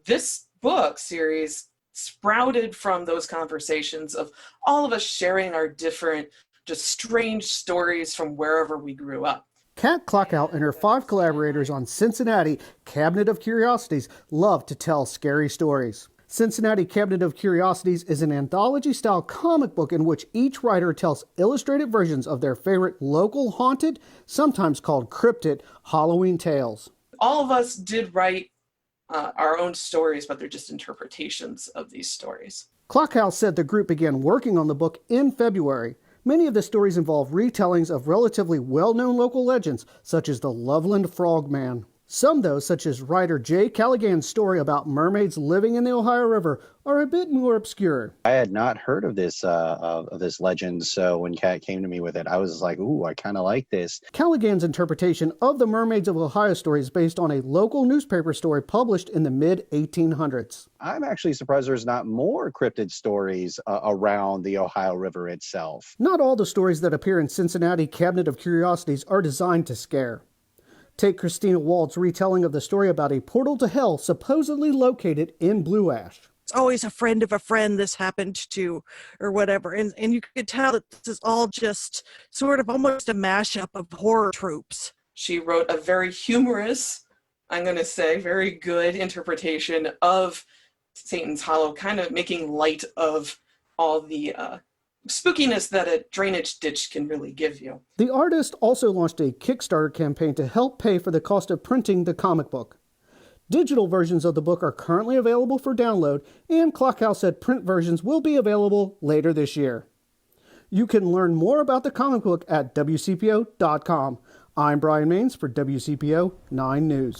this book series sprouted from those conversations of all of us sharing our different, just strange stories from wherever we grew up. Kat Klockow and her 5 collaborators on Cincinnati Cabinet of Curiosities love to tell scary stories. Cincinnati Cabinet of Curiosities is an anthology-style comic book in which each writer tells illustrated versions of their favorite local haunted, sometimes called cryptid, Halloween tales. All of us did write our own stories, but they're just interpretations of these stories. Klockow said the group began working on the book in February. Many of the stories involve retellings of relatively well-known local legends, such as the Loveland Frogman. Some, though, such as writer Jay Callaghan's story about mermaids living in the Ohio River, are a bit more obscure. I had not heard of this legend, so when Kat came to me with it, I was like, ooh, I kind of like this. Callaghan's interpretation of the Mermaids of Ohio story is based on a local newspaper story published in the mid-1800s. I'm actually surprised there's not more cryptid stories around the Ohio River itself. Not all the stories that appear in Cincinnati Cabinet of Curiosities are designed to scare. Take Christina Wald's retelling of the story about a portal to hell supposedly located in Blue Ash. It's always a friend of a friend this happened to, or whatever. And you could tell that this is all just sort of almost a mashup of horror tropes. She wrote a very humorous, I'm going to say, very good interpretation of Satan's Hollow, kind of making light of all the spookiness that a drainage ditch can really give you. The artist also launched a Kickstarter campaign to help pay for the cost of printing the comic book. Digital versions of the book are currently available for download, and Klockow said print versions will be available later this year. You can learn more about the comic book at WCPO.com. I'm Brian Maines for WCPO 9 News.